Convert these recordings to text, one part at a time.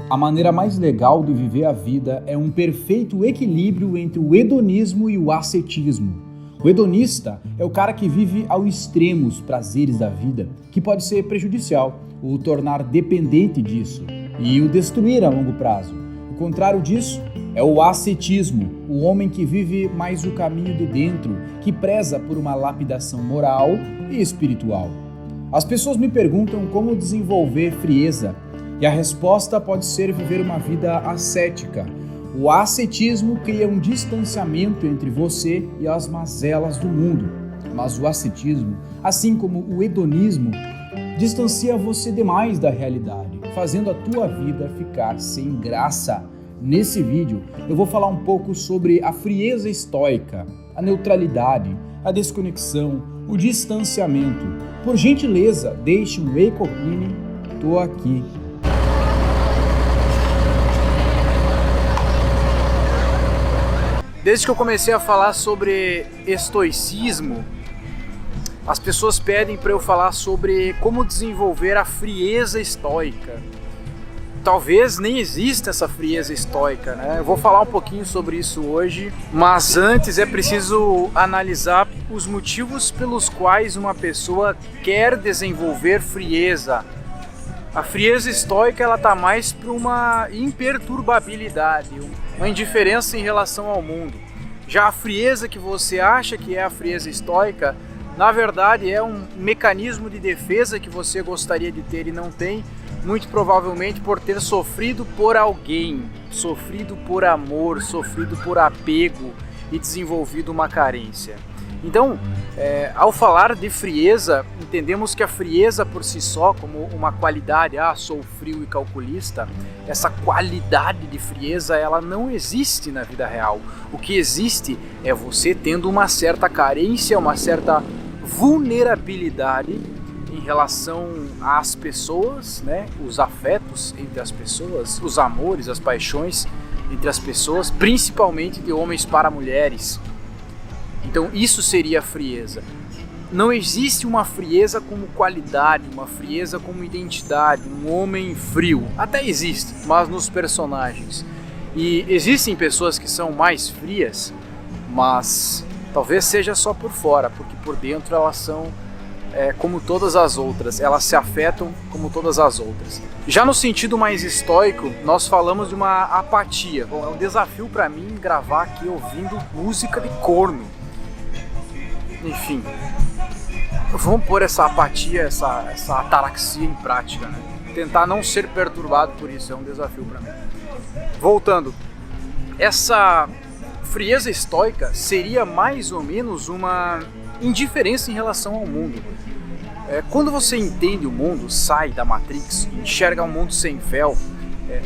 A maneira mais legal de viver a vida é um perfeito equilíbrio entre o hedonismo e o ascetismo. O hedonista é o cara que vive ao extremo os prazeres da vida, que pode ser prejudicial, o tornar dependente disso e o destruir a longo prazo. O contrário disso é o ascetismo, o homem que vive mais o caminho de dentro, que preza por uma lapidação moral e espiritual. As pessoas me perguntam como desenvolver frieza, e a resposta pode ser viver uma vida ascética. O ascetismo cria um distanciamento entre você e as mazelas do mundo, mas o ascetismo, assim como o hedonismo, distancia você demais da realidade, fazendo a tua vida ficar sem graça. Nesse vídeo, eu vou falar um pouco sobre a frieza estoica, a neutralidade, a desconexão, o distanciamento. Por gentileza, deixe um Wake Opinion, tô aqui. Desde que eu comecei a falar sobre estoicismo, as pessoas pedem para eu falar sobre como desenvolver a frieza estoica. Talvez nem exista essa frieza estoica, né? Eu vou falar um pouquinho sobre isso hoje, mas antes é preciso analisar os motivos pelos quais uma pessoa quer desenvolver frieza. A frieza estoica ela tá mais para uma imperturbabilidade, uma indiferença em relação ao mundo. Já a frieza que você acha que é a frieza estoica, na verdade é um mecanismo de defesa que você gostaria de ter e não tem, muito provavelmente por ter sofrido por alguém, sofrido por amor, sofrido por apego e desenvolvido uma carência. Então, ao falar de frieza, entendemos que a frieza por si só, como uma qualidade, sou frio e calculista, essa qualidade de frieza, ela não existe na vida real. O que existe é você tendo uma certa carência, uma certa vulnerabilidade em relação às pessoas, né? Os afetos entre as pessoas, os amores, as paixões entre as pessoas, principalmente de homens para mulheres. Então isso seria a frieza. Não existe uma frieza como qualidade, uma frieza como identidade, um homem frio. Até existe, mas nos personagens. E existem pessoas que são mais frias, mas talvez seja só por fora, porque por dentro elas são como todas as outras, elas se afetam como todas as outras. Já no sentido mais estoico, nós falamos de uma apatia. Bom, é um desafio para mim gravar aqui ouvindo música de corno. Enfim, vamos pôr essa apatia, essa ataraxia em prática, né? Tentar não ser perturbado por isso é um desafio para mim. Voltando, essa frieza estoica seria mais ou menos uma indiferença em relação ao mundo. Quando você entende o mundo, sai da Matrix, enxerga um mundo sem véu,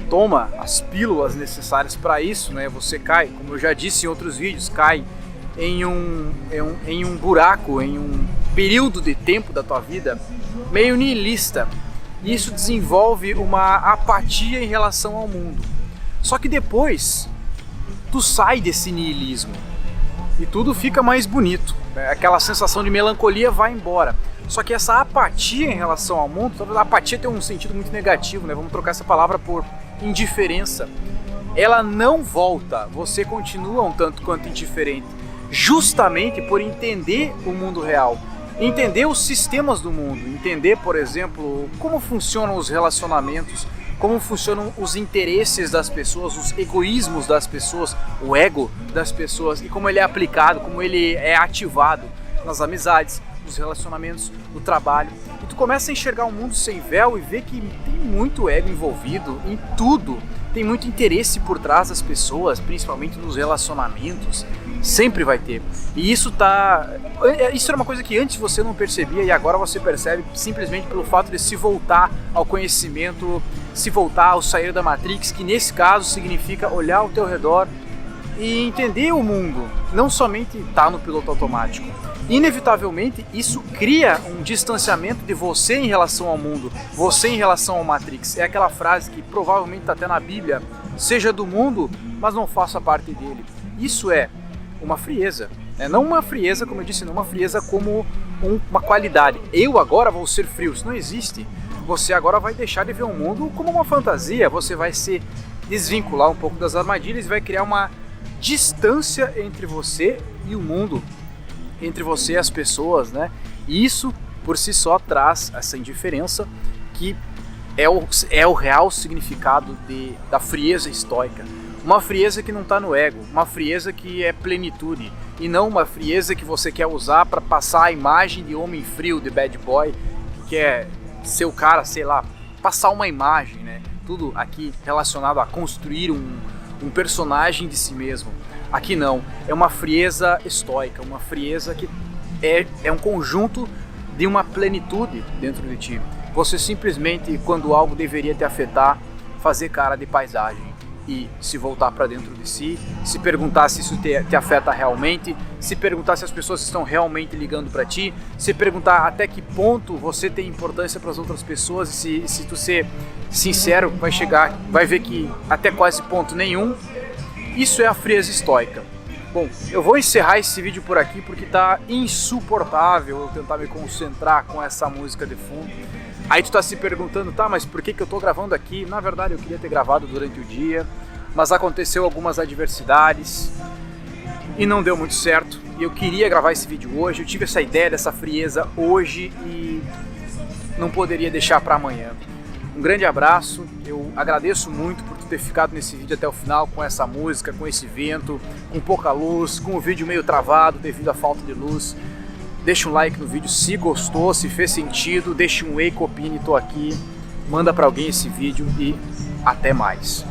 toma as pílulas necessárias para isso, né? Você cai, como eu já disse em outros vídeos, cai em um buraco, em um período de tempo da tua vida meio nihilista. E isso desenvolve uma apatia em relação ao mundo. Só que depois, tu sai desse nihilismo e tudo fica mais bonito. Aquela sensação de melancolia vai embora. Só que essa apatia em relação ao mundo, talvez a apatia tenha um sentido muito negativo, né? Vamos trocar essa palavra por indiferença. Ela não volta, você continua um tanto quanto indiferente. Justamente por entender o mundo real, entender os sistemas do mundo, entender, por exemplo, como funcionam os relacionamentos, como funcionam os interesses das pessoas, os egoísmos das pessoas, o ego das pessoas e como ele é aplicado, como ele é ativado nas amizades, nos relacionamentos, no trabalho. E tu começa a enxergar um mundo sem véu e ver que tem muito ego envolvido em tudo, tem muito interesse por trás das pessoas, principalmente nos relacionamentos. Sempre vai ter. E isso era uma coisa que antes você não percebia e agora você percebe simplesmente pelo fato de se voltar ao conhecimento, se voltar ao sair da Matrix, que nesse caso significa olhar ao teu redor e entender o mundo, não somente estar no piloto automático. Inevitavelmente isso cria um distanciamento de você em relação ao mundo, você em relação ao Matrix. É aquela frase que provavelmente está até na Bíblia: seja do mundo, mas não faça parte dele. Isso é uma frieza, né? Não uma frieza, como eu disse, não uma frieza como uma qualidade. Eu agora vou ser frio, isso não existe. você agora vai deixar de ver o mundo como uma fantasia, você vai se desvincular um pouco das armadilhas e vai criar uma distância entre você e o mundo, entre você e as pessoas, né? E isso por si só traz essa indiferença que é o real significado da frieza estoica. Uma frieza que não está no ego, uma frieza que é plenitude, e não uma frieza que você quer usar para passar a imagem de homem frio, de bad boy, que é ser o cara, sei lá, passar uma imagem, né? Tudo aqui relacionado a construir um personagem de si mesmo. Aqui não, é uma frieza estoica, uma frieza que é um conjunto de uma plenitude dentro de ti. Você simplesmente, quando algo deveria te afetar, fazer cara de paisagem e se voltar para dentro de si, se perguntar se isso te afeta realmente, se perguntar se as pessoas estão realmente ligando para ti, se perguntar até que ponto você tem importância para as outras pessoas, e se tu ser sincero, vai ver que até quase ponto nenhum. Isso é a frieza estoica. Bom, eu vou encerrar esse vídeo por aqui porque tá insuportável eu tentar me concentrar com essa música de fundo. Aí tu tá se perguntando, tá, mas por que eu tô gravando aqui? Na verdade eu queria ter gravado durante o dia, mas aconteceu algumas adversidades e não deu muito certo. E eu queria gravar esse vídeo hoje, eu tive essa ideia dessa frieza hoje e não poderia deixar para amanhã. Um grande abraço, eu agradeço muito por tu ter ficado nesse vídeo até o final com essa música, com esse vento, com pouca luz, com o vídeo meio travado devido à falta de luz. Deixa um like no vídeo se gostou, se fez sentido, deixa um Wake Opine, tô aqui, manda para alguém esse vídeo e até mais.